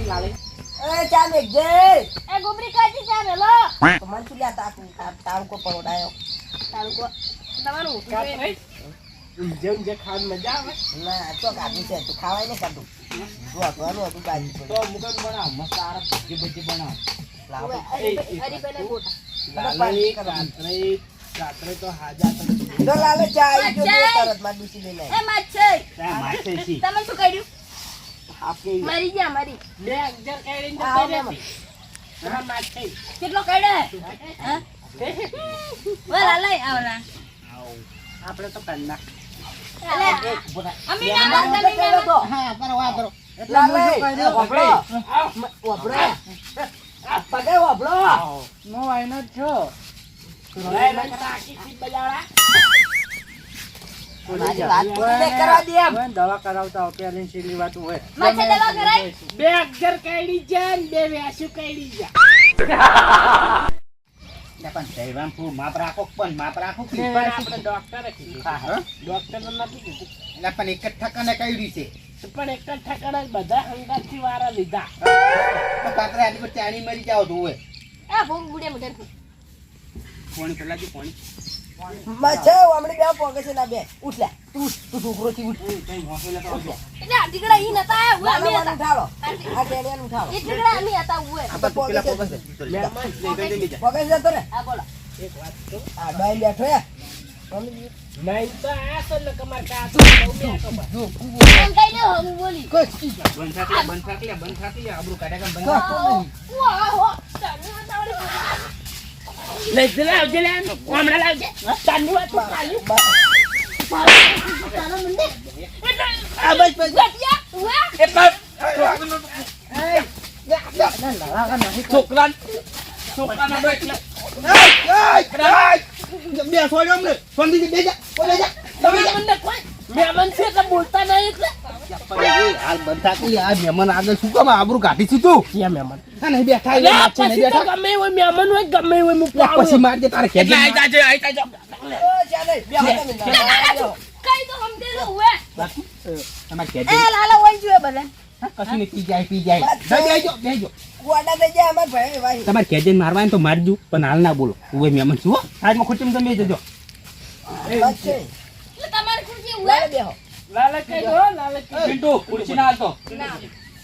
લાલે એ ચા મેકજે એ ગોબરી કાચી ચા મેલો તો મન શું લ્યા તારું કો પરોડાયો તારું કો તમારું કાતરે જેમ જે ખાન મજા આવે ના તો કાઢું છે તું ખાવાય ને કાઢું જો આનું હતું કાઢી તો મુકન બનાવ મસ્ત આરા ભજી બનાવ લાવ હરી પેલે ગોટા લાલે રાત્રે તો હાજા તો લાલે ચા આવી ગયો તરત માં દૂસી લઈને એ માછે માથે છી તમે શું કર્યું આપકે મરી ગયા મરી લે અગર કાઢીને જતા રહેતી હા માથે કેટલો કાઢે હે બોલા લઈ આવલા આપણે તો કન્ના અમે ના તમે તો હા બરો લાલે વાપરો વાપરો પગે વાપરો નો આઈનો છો લે રાકી થી બજાડા મારી વાત પૂરી કરવા દે એમ દવા કરાવતા ઓપેરિંગ સીલી વાત હોય માછે દવા કરાય બે અગર કાઢી જાન બે વ્યાસુ કાઢી જા પણ જયરામ ફૂ માપ રાખો આપણે ડોક્ટરે કીધું હા ડોક્ટર નથી કીધું એટલે પણ એક જ ઠકાને કર્યું છે પણ એક જ ઠકાણા જ બધા હંગાથી વારા લીધા તો પાત્રે આની પર ચાણી મરી જાવ તો હોય આ ભૂખ બુડે મગર કોણ પેલા જી કોણ મચ્છે હમણે બે પોકે છે ના બે ઉઠ લે તું છોકરો થી ઉઠ કઈ મોસેલા તો આવજો એટલે આ ટીકડા ઈ નતા હું અમે હતા ઉઠાડો આ ટેડિયાને ઉઠાડો એ ટીકડા અમે હતા હું આ તો પેલા પોગસ પોકે જતો રે આ બોલો એક વાત કહું આ બાઈ બેઠો હે નહીં તો આ તો ને કમાર કા તો બેઠો બસ એમ કઈ ને હું બોલી બંધ થાકી લે આબરૂ કાઢે કામ બંધ વાહ હો ચાલુ તાવડે લઈ દે આવજે લે હમણાં લાવજે ચાંદી વાત ચાલ્યું ચાલો મંદે આ બસ બસ ગટિયા વાહ છોકરાના ડો એટલે બે છોડ્યો અમને ફોનથી બેજા તમે મને કોઈ મહેમાન છે એટલે બોલતા નહીં એટલે હાલ બંધ થાકી લે આ મહેમાન આગળ શું કામ આબરૂ કાઢી છું તું ક્યાં મહેમાન હા નહીં બેઠા અરે પછી તો ગમે હોય મહેમાન હોય ગમે હોય હું પાડું પછી માર દે તારે ખેડી ઓ ચાલે બે હાથ કઈ તો સમજે લો હુએ તમારે એ ખેડી લાલા વઈ જોએ બધા કશું નહીં પી જાય બેજો ગોડા થઈ જાય અમાર ભાઈ ભાઈ તમારે ખેજે મારવાને તો મારજો પણ હાલ ના બોલો હું મહેમાન છું આજમાં ખુરચીમાં તમે જજો મચ્છે એટલે તમારી ખુરશી હુએ લાલે બેહો લાલે કઈ દો લાલે કઈ પિન્ટુ ખુરશી ના હાલતો ના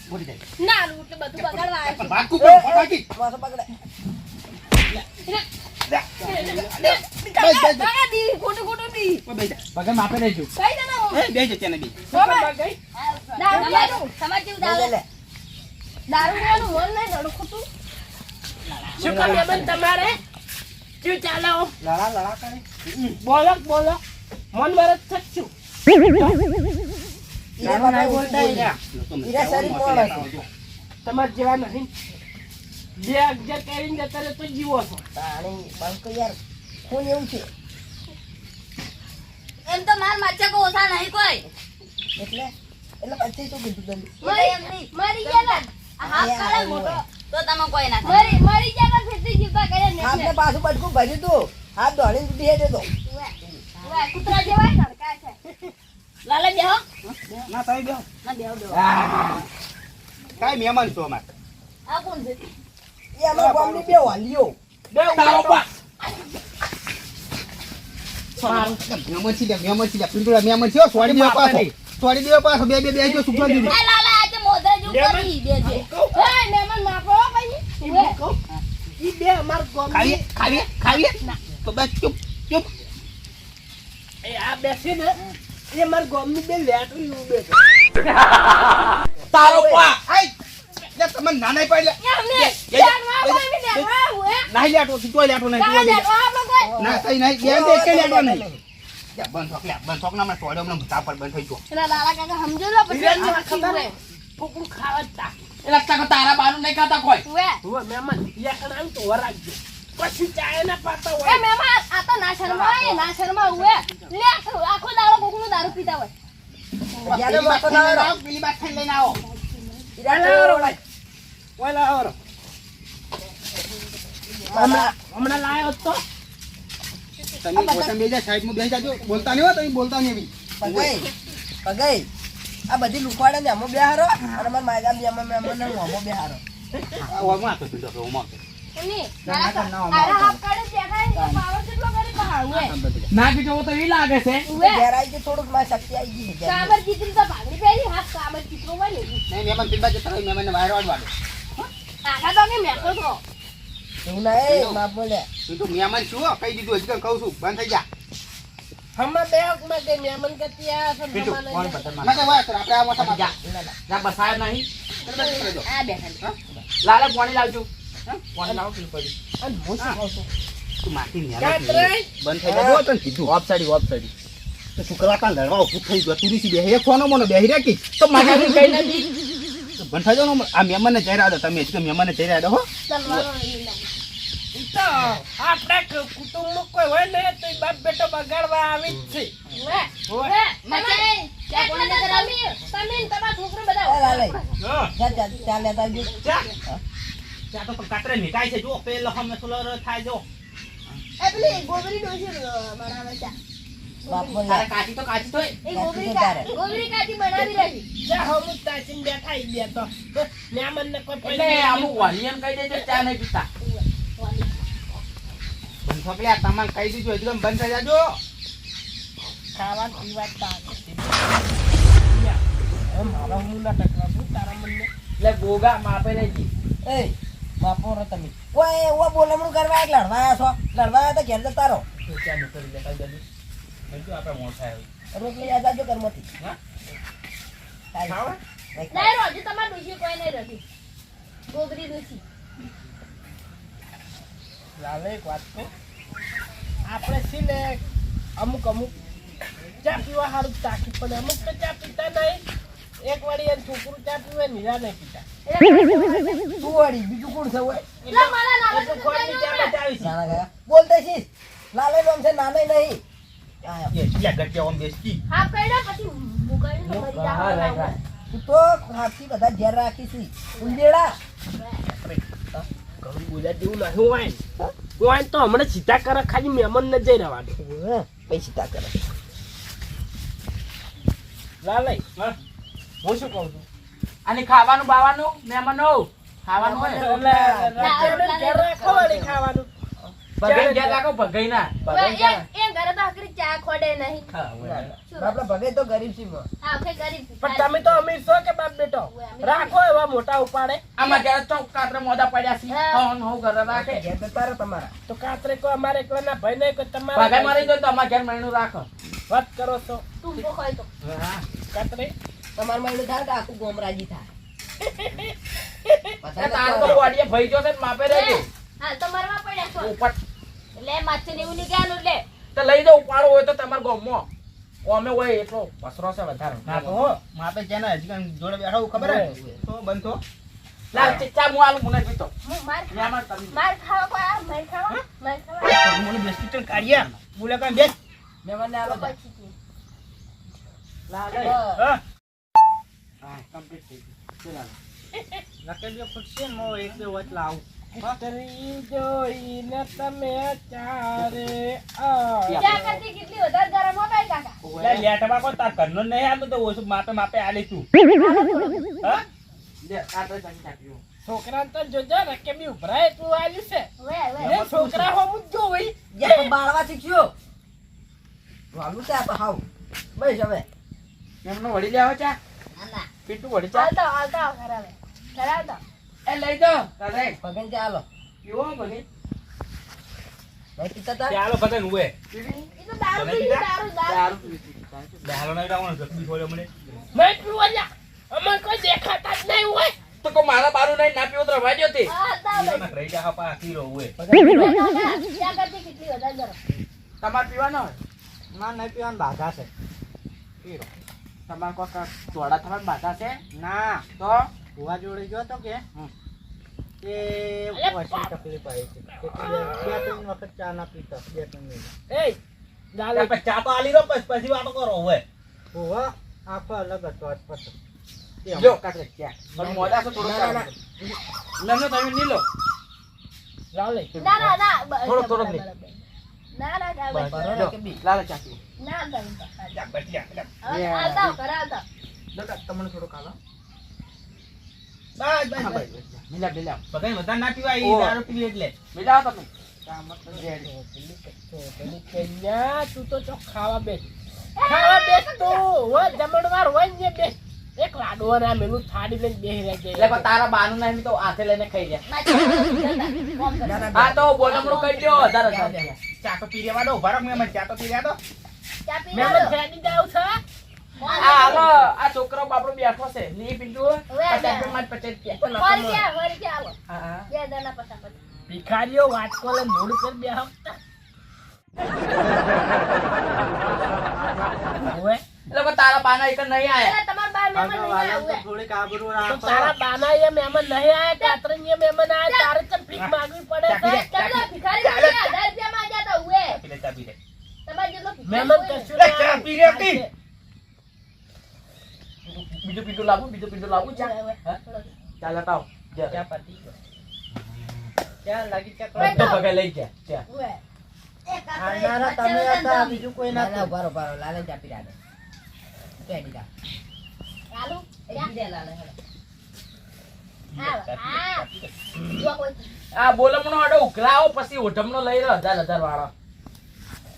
બોલી જાય ના લૂટ બધું બગાડવા આવ્યા પણ ભાગકું પણ ફટાકી માથો પકડે બગા દી ખોટું ખોટું દી ભગન માપે રહેજો કઈ દે ના હું બે જતે ને બી દારૂ પીવાનું સમાજ જેવું લે દારૂ લે દારૂ પીવાનું મોલ નહીં દારૂ ખોટું શું કામ મહેમાન તમારે શું ચાલો લડા કરે બોલો મન વરત થચ્યું ઈરા નહીં બોલતા ઈરા શરીર મોળ હશે તમારે જેવા નહીં 2011 કરીને જતા રહે તો જીવો છો પાણી બંકો યાર કોણ એવું છે એમ તો માર માચા કો ઓછા નહીં કોઈ એટલે પછી તો કીધું તને મરી ગયા આ હાથ કાળે મોટો તો તમે કોઈ ના મરી ગયા ફેરથી જીવતા કરે ને હાથને પાછું બટકું ભર્યું તું હાથ દોડીને ઉડી હેડ્યો તો ઓય કૂતરા જેવા ધડકા છે લાલે બેહો ના થાય બેહો ના બેહો બેહો કાઈ મહેમાન છો અમાર આ કોણ છે એ અમાર ગામની બે વાલીઓ તારો બા મહેમાન છે પિન્ટુડા મહેમાન છે સોડી દેવા પાછો બે જો સુપર દીધી આ લાલા આજે મોઢા જો કરી દેજે ઓય મહેમાન માપો ભાઈ ઈ બે અમાર ગોમ ખાવીએ તો બસ ચૂપ એ આ બેસી ને એ અમાર ગોમની બે લેટરી ઉડે છે તારો પા આઈ લે તમને નાનાઈ પાડ લે એમને જાનવા કોઈ ને લેવા હોય નાઈ લેટો તું લેટો નહીં કાલે લેવા આપણો કોઈ ના કઈ નહીં બે કે લેટો નહીં યા બંધ થોક ના મે સોડ્યો મને ભૂતા પર બંધ થઈ ગયો એના લાલા કાકા સમજો લો પછી હીરાની એમને ખબર ખબર કોકું ખાવા જ તા એલા તારા બાનું નહીં ખાતા કોઈ હોય હવે મહેમાન યા કણ આમ તો વરાગજો પછી ચાય ના પાતા એ હોય મહેમાન આ તો ના શર્મા હોય લે આખો દાડો કોકનું દારૂ પીતા હોય જ્યારે મોકો ના આવ્યો પેલી બાત ખાઈ લઈને આવો ઓલા ઓરો હમણાં લાયો તો તમે પોતા બેજા સાઈડમાં બેસી જાજો બોલતા નહીં હો તમે બોલતા નહીં પગાઈ આ બધી લુખવાડે ને અમો બેહારો અને અમાર માયગા બે અમે અમો બેહારો આ ઓમાં તો તું તો ઓમાં તો એની આરા હાફ કાઢે દેખાય પાવર કેટલો કરી કહાવું હે ના કીધું તો ઈ લાગે છે ઘેરાઈ કે થોડુંક માં શક્તિ આવી ગઈ છે કાબર ચિત્રી તો ભાગડી પહેરી હાફ કાબર ચિત્રો વાળી નહીં મેમન તીન બાજુ તરફ મેમન ને બહાર વાળવા આખા તો કે મેકો છો એવું ના એ માપ બોલે તું તો મેમન છું કહી દીધું હજી કહું છું બંધ થઈ જા હમણાં બે હક માં કે મેમન કતી આ પીટુ સંભાળે કોણ પતરમાં ના વાય સર આપણે આ મોટા જા જા બસાય નહીં આ બેઠા લાલે પાણી લાવજો પાણી લાવ પી પડી અને હું શું કહું છું તું માટી ને કાતરે બંધ થઈ જા જો તને કીધું ઓફ સાઈડ તો છોકરા કાં લડવા ઉભું થઈ ગયો તુરી સી બેહી એક ફોનો મોનો બેહી રાખી તો મારી કઈ નથી બંધ થઈ જાવ ને આ મહેમાન ને જઈ રહ્યા છો તમે હજી મહેમાન ને જઈ રહ્યા છો હો તલવારો લઈને તો આપણા કુટુંબમાં કોઈ હોય ને તો ઈ બાપ બેટો બગાડવા આવી જ છે વે વે મચાઈ ચા કોને કરાવી તમે તમારા છોકરો બધા લાલે જા લેતા આવજો ચા તો કાતરે મીઠાઈ છે જો પેલો હમે સુલર થાય જો એ પેલી ગોબરી ડોસી બનાવે ચા બાપ બોલે તારે કાચી તો એ ગોબરી કાચી બનાવી રહી જા હમ તાચીન બેઠા ઈ બે તો મેમન ને કોઈ એટલે અમુક વાલિયન કહી દેજો ચા નહીં પીતા બંધ થોકલ્યા તમામ કહી દીધું હજી બંધ થઈ જાજો ખાવા પીવા મારા હું ના ટકરાવું તારા મનને એટલે ગોગા માપે રહી એ બાપો રો તમે ઓય ઓ બોલમણું કરવા એક લડવા આયા છો લડવા આયા તો ઘેર જતા રહો ચા નીકળી લેતા જલ્દી હજુ આપણે મોટા આવ્યું રોટલી યાદ આવજો કરમોથી હા ખાવા નહીં રોજી તમાર ડોસી કોઈ નહીં રહી ગોબરી ડોસી લાલે એક વાત તો આપણે સીને અમુક ચા પીવા સારું તાકી પણ અમુક તો ચા પીતા નહીં એક વાળી એમ છોકરું ચા પીવે નીરા નહીં પીતા તું વાળી બીજું કોણ છે ઓય લા માલા નાવા એટલે ખોટી ચા બચાવી છે નાના ગયા બોલતે છીસ લાલે નામ છે નાને નહીં આયા એ કેટલા ગટ્યા ઓમ બેસતી હાફ કઈડા પછી મુકાઈને તો મરી જાવ તું તો હાથી બધા ઘેર રાખીશી ઉંદેડા ઘણું બોલ્યા જેવું નહીં હોય તો હમણાં સીધા કરે ખાલી મહેમાન ને જઈ રહેવાનું પૈસા તા કરે લાલય હું શું કહું છું અને ખાવાનું બાવાનું મહેમાનો ખાવાનું હોય ઘેર રાખવાની ખાવાનું ભગાઈ ગયા રાખો ભગાઈ ના ભગાઈ ગયા એ ઘરે તો આખરી ચા ખોડે નહીં બાપડા ભગે તો ગરીબ છી માં હા કે ગરીબ પણ તમે તો અમીર છો કે બાપ બેટો રાખો એવા મોટા ઉપાડે આમાં ત્યારે ચોક કાતરે મોઢા પડ્યા છે હોન હો ઘરે રાખે ઘેર જતા રહો તમારા તો કાતરે કોઈ અમારે એકલાના ભાઈ નહીં કોઈ તમારા ભગાઈ મારી દો તો અમારા ઘેર મહિનું રાખો વાત કરો છો તું બોખાય તો કાતરે તમાર માં થાય તો આખું ગોમ રાજી થાય એ તાર તો બોડીએ ભઈ જો છે ને માપે રહેજો હા તો મરવા પડ્યા છો ઉપર એટલે માછી ને એવું નહીં કહેવાનું એટલે તો લઈ દો ઉપાડો હોય તો તમારા ગામમાં ઓમે હોય એટલો પસરો છે વધારે ના તો હો માપે ચેના હજી કાંઈ જોડે બેઠા હું ખબર હે તો બંધ થો લાવ ચા હું આલું મુને પીતો હું માર મહેમાન તમે માર ખાવા માર ખાવા મને બેસતી તો કાઢ્યા બોલે કાંઈ બેસ મહેમાન ને આલો પછી લાલે હા હા કમ્પ્લીટ થઈ ગયું લકેલ્યો ફૂટશે ને મો એક બે વચ લાવ સ્ત્રી જોઈને તમે ચારે ચા કરતી કેટલી વધારે ગરમ હો ભાઈ કાકા લે લેટવા કો તાર ઘરનો નહીં આલું તો ઓછું માપે આલી તું હા લે કાતરે જમી નાખ્યું છોકરા તો જોજો ને કે બી ઉભરાય તું આલ્યું છે વે એ છોકરા હો મુજ જો ભાઈ યા બાળવા શીખ્યો વાલું છે આ હાવ બસ હવે એમનો વળી લેવો ચા ના પીટું વળી ચા આવતા કરાવતા એ લઈ દો તારે ભગન ચાલો પીવો ભલે ભાઈ પિતા તા ચાલો ભગન ઉએ એ તો દારૂ પી દારૂ દારૂ પીવી બેહાલો નહીં રાવણ જલ્દી છોડ્યો મને મેં પીવા જા અમને કોઈ દેખાતા જ નહીં હોય તો કો મારા બારું નહીં ના પીવો તો રવા દ્યો તે હા તા ના રહી જા પા આખી રહો ઉએ ચા કરતી કેટલી વધારે ગરમ તમારે પીવાનો હોય ના નહીં પીવાનું બાધા છે તમારે કોઈ ચોડા તમારે બાધા છે ના તો ભુવા જોડે ગયો તો કે એ પછી તકલીફ આવી છે બે ત્રણ વખત ચા ના પીતા બે ત્રણ એ લાલે ચા તો આલી રો પછી વાતો કરો હવે ભુવા આખો અલગ હતો પછી લ્યો કાતરે ચા પણ મોડા છો થોડો ના ના તમે ની લો લાલે ના થોડો લે ના લ્યો લાલે ચા પીવો ના જા બચ્યા આવતા કરાવતા તમને થોડો કાલો બસ બસ હા બસ ભાઈ મિલા બધાય વધારે ના પીવાય ઓહ. ઈ દારૂ પીવે એટલે મિલા તમે પેલી કન્યા, તું તો ચોક ખાવા બેસ તું હોય જમણવાર હોય ને જે બેસ એક લાડવા ના મેલું થાળી લઈને બેહી રહે છે એટલે પણ તારા બાનું નહીં તો હાથે લઈને ખાઈ જાય ના, કોમ કરે. ના, ના, હા તો બોલમણું કહી દો વધારે થાય. ચા તો પી લેવા દો ઉભા રહો મેં ચા તો પી લેવા દો ચા પી મેમન લો. ફેંકી જાવ છે કોણ આ હાલો આ છોકરો બાપડો બેઠો છે ની પીધું હવે આ 50 રૂપિયામાં જ 50 રૂપિયા. વળી ક્યાં આવો? હા હા બે દાના પચાસ. ભિખારીઓ વાટકો લઈને ધૂળ પર બે હપ્તા હોય એટલે પણ તારા બાના એક નહીં આયા એટલે તમારા બાર મહેમાન નહીં વાલા આવ્યા. તો થોડીક આબરૂ તો રાખો તારા બાના એ મહેમાન નહીં આયા કાતરણીએ મહેમાન આયા તારે ચમ ભીખ માંગવી પડે છે તમે તો ભિખારી બની 1000 રૂપિયામાં આજા તા ઉએ. પી લે ચા પી લે તમારે જેટલો ભિખારી મહેમાન હોય ને. કશું ના ચા પી લે તી. બીજું પીધું લાવું ચા હા? ચા લટાવ જા. ચા પતી ગયો ચા લાગી ચા ઓય બધો પગે લઈ જા ચા. ઉએ. એ હાલનારા કાતરે તમે બચ્ચાનો હતા ધંધો. બીજું કોઈ ના, ના, ના ઉભા રહો, ઉભા રહો. લાલે ચા પી રહ્યા છે. કહી દીધા. લાલુ, યા. હા. જો કોઈ આ બોલમણો અડો ઉઘરાવો પછી ઓઢમણો લઈ રહ્યો 1000 વાળો.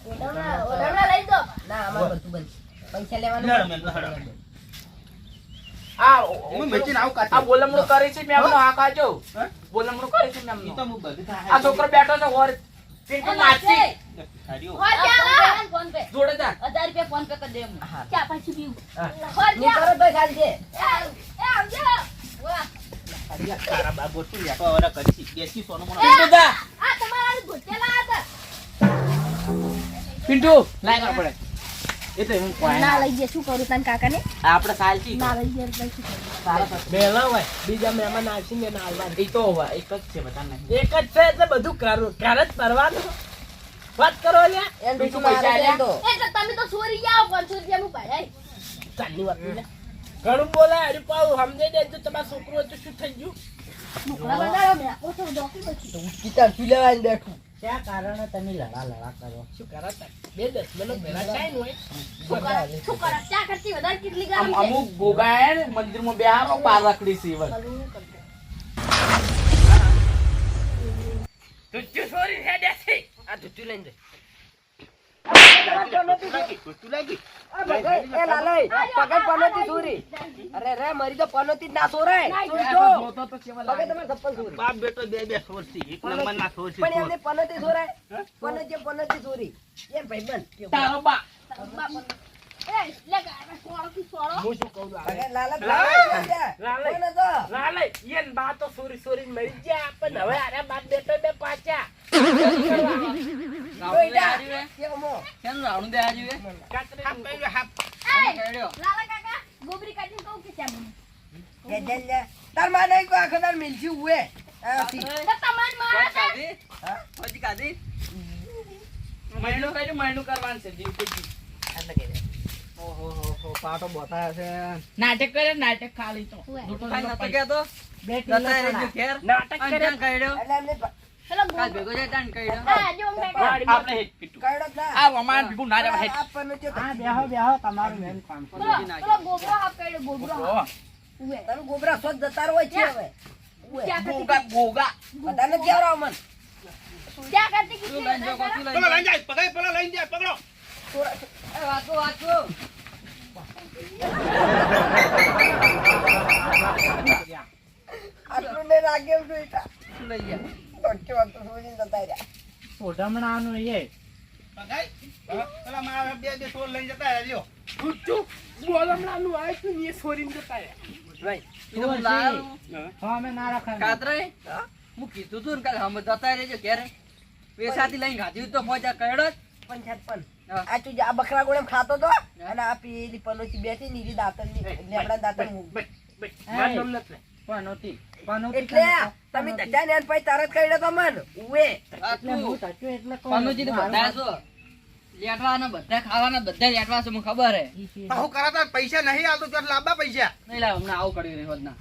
ઓઢમણા લઈ દો. ના, અમારે બધું બંધ. પૈસા લેવાના ના, મેં તો હડો. આ હું મેચીને આવું કાચો. આ બોલમણો કરી છે મેમનો આ કાજો હા? બોલમણો કરી છે ઈ તો મેમનો હું બધું થાય. આ છોકરો બેઠો છે ઓર પિન્ટુ નાચી હાર્યો. ફોન પે આલા. ફોન પે. જોડે જા 1000 રૂપિયા ફોન પે કરી દે એમ. હા. ચા પછી પીવું. હા. ફોન નહીં કરો તોય ચાલશે. આવજો. વાહ. હાર્યા, તારા બા ગોઠવું લે. તો હવે કરીશી. બેસી સોનું મોનું. પિન્ટુ જા આ તમારા ગોટેલા હતા. પિન્ટુ લાઈ કર પડે એ તો હું કોઈ ના લઈ જઈએ શું કરું તને કાકાને આપણે સાલથી ના લઈ જઈએ એટલે શું કરું? સારા બેલા હોય બીજા મહેમાન આવશે ને ના આવવાનું એ તો હવે એક જ છે બધા નહીં એક જ છે એટલે બધું કરું ઘર જ ભરવાનું વાત કરો લ્યા એને બીજું બીજું પૈસા મારે આલ્યા? તો. એટલે તમે તો ચોરી જાઓ 500 રૂપિયા હું ભાઈ ચાલની વાત લે ઘણું બોલાય અરે પાઉ સમજે દેજો તમારા છોકરો હોય તો શું થઈ ગયું મોકલા બનાવો મેં આપો તો ડોકી બચી તો ઉચકી તારથી લેવાને બેઠું. ક્યાં કારણે તમે લડા કરો? શું કરો તાર? બે 10 મિનિટ ભેળા થાય ને હોય શું કરો ચા કરતી વધારે કેટલી ગરમ છે અમુક ગોગાએ ને મંદિરમાં બેહારો પાર રાખડી છે ઈવન. તું સોરી હેડે છે આ ધૂતું લઈને તું લાગી. આ ભગાઈ, એ લાલય, પગાઈ પનોતી ચોરી. અરે રે, મારી તો પનોતી જ ના ચોરાય. ચોરી જો. પગાઈ તમારે ચપ્પલ ચોરી. બાપ બેટો બે સોરસી. એક નંબર ના સોરસી. પણ એમને પનોતી ચોરાય. પનોતી ચોરી. એ ભાઈબંધ. તારો બા એ લે ગાય સોળો સોળો હું શું કહું છું પગાઈ લાલા લાલા લાલય. કોણ હતો? લાલે ઈયન બા તો સોરી સોરી મરી ગયા પણ હવે આરે બાપ બેટો બે પાછા કોઈડા. કેમો? લાલા કાકા ગોબરી કાઢીને કહું કે ચા બની લે, લે, લે. તાર માં નહીં કોઈ આખો દાર મિલજી ઉએ. આ સી. તો તમાર મારે છે હા? મહિનું કર્યું મહિનું કરવાનું છે જીવ કે જીવ. આટલે કહી દે. ઓહો પાટો બતાવે છે. નાટક કરે નાટક ખાલી તો ઉવે. નાટક કરે એટલે એમને પ- ચલો હા જો મેં આપણે હેડ પીટુ કઈડો જ ના. આ વમાન ભીગું ના રહેવા હેડ આ પનોતીઓ તો- બેહો તમારું મેન કામ. પેલો ગોબરો હાફ કર્યો ગોબરો ઉવે તમે ગોબરા શોધ જતા રહો છે હવે. ઉએ. ચા કરતી ગોગા ગોગા બધાને કેવડાવો મન. ચા કરતી કેટલી પેલા લઈને જાય. પકડ પેલા લઈને જાય. પકડો. આટલું ને રાગે એમ જોઈતા. તો વાતો સોરીને જતા રહ્યા. ઓઢમણાનું એ. પકડ. પેલા મારા બે સોર લઈને જતા રહેજો. બોલમણાનું આવે છે ને એ સોરીને જતા રહ્યા હા અમે ના રાખા. કાતરે હું કીધું તું ને કાલે અમે જતા રહેજો ઘેરે વેસાથી લઈને ગાધી તો મોજા કયડો પણ છે પણ. હા. આ તું જે આ બકરા ગોળે ખાતો તો અને આ પેલી પનોતી બેઠી ને ઈ દાંતણની લેબડા દાંતણ મારું નામ નથી પણ નહોતી એટલે તમે ધજા ને પછી તરત કઈડો તો મન ઉએ. પનોજી તો બધા છો લેટવાના બધા ખાવાના બધા લેટવા છે મને ખબર હે હું કરાતા પૈસા નહીં આવતો ત્યારે લાંબા પૈસા. નહીં લાવ હમણાં આવું કર્યું રહ્યો ના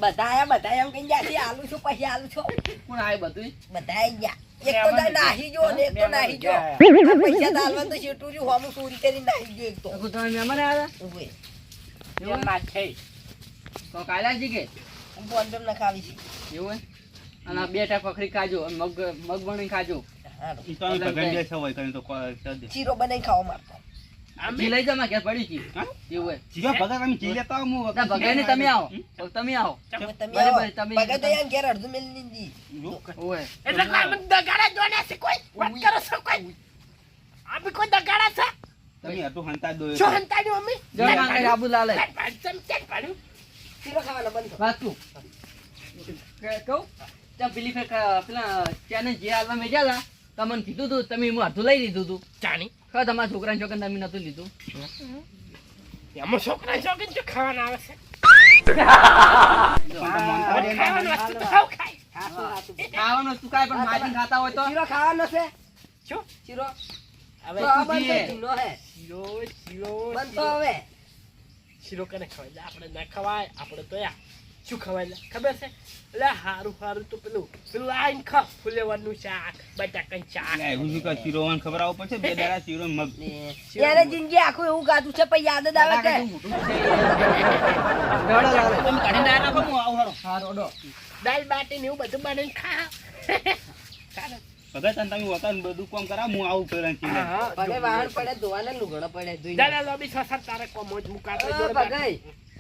બધા આયા બધા એમ કઈ ગયા આલુ છું પછી આલુ છો કોણ આવે બધું બધા આઈ ગયા. એક તો જાય નાહી જો ને એક તો નાહી જો. આ પૈસા તો આલવા તો શેઠું રહ્યું, હોમું ચોરી કરી નાહી ગયો એક તો. તમે મહેમાન આવ્યા ઉએ. એવું ના છે તો કાલે આવજે કે હું ફોન પે ના ખાવી છે એવું હે? અને આ 2 ટા કખરી ખાજો અને મગ વણી ખાજો હારું. ઈ તો અમે ભગન જે છે હોય કરીને તો કોઈ છે જ. શીરો બનાવી ખાવા માંગતો જી લઈ જાવ ઘેર પડી છી હા? એવું હે જીગા ભગત અમે જી લેતા આવો, હું ના ભગાઈ ને તમે આવો તમે આવો તમે બરાબર, આવો. તમે- ભગત અહીંયા ઘેર અડધું મેલી દીધી. ઓય એટલે કોઈ અમે દગાડા જોડ્યા છે કોઈ વાત કરો છો કોઈ અમે કોઈ દગાડા છે તમે હતું હંતા દો શું હંતાડ્યું અમે જો માંગે આબુ લાલે ચમ ચમ પાડ્યું શીરો ખાવાનો બંધ કરો. વાત તું કહું ત્યાં પેલી ફેર પેલા ત્યાંને જે હાલવા મેજાલા તમને કીધું તું તમે હું અડધું લઈ લીધું તું જાણી ખબર તમારા છોકરા છોકરા તમે નતું લીધું એમાં છોકરા છોકરી જો ખાવાના આવે છે ખાવાનું વસ્તુ તો ખાવ ખાય હાચું, હાચું. ખાવાનું તું કાંઈ પણ માજી ખાતા હોય તો શીરો ખાવાનો છે શું શીરો હવે તો આ બંધ થઈ ગયું, નો હે શીરો શીરો બંધ તો હવે શીરો કને ખવાય આપણે ના ખવાય આપણે તો યા શું ખવાય લે ખબર છે એટલે હારું હારું તો પેલું આઈન ખા ફુલેવાનું શાક બટાકાનું શાક એવું શું કે શીરોવાન ખબર આવો પડશે, 2 દાડા શીરો મગ ત્યારે જિંદગી આખું એવું ગાતું છે પછી યાદ જ આવે કે તમે કાઢીને આયા રાખો, હું આવું હારો. હા રોડો દાલ બાટી ને એવું બધું બનાવીને ખા ભગત અને તમે વતન બધું કામ કરાવો, હું આવું પેલા ચીલે. ભગે વાહન પડે ધોવાના લુગડા પડે ધોઈ દાદા લોબી સસર તારે કો મોજ મુકાતો જોડે ભગાઈ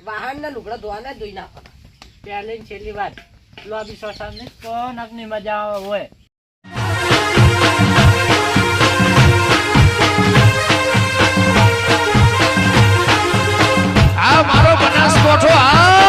વાહન ના લુગડા ધોવાના ધોઈ નાખો પહેલી ને છેલ્લી વાર લોબી સસર ને તો નકની મજા આવે હોય આ મારો બનાસકોઠો આ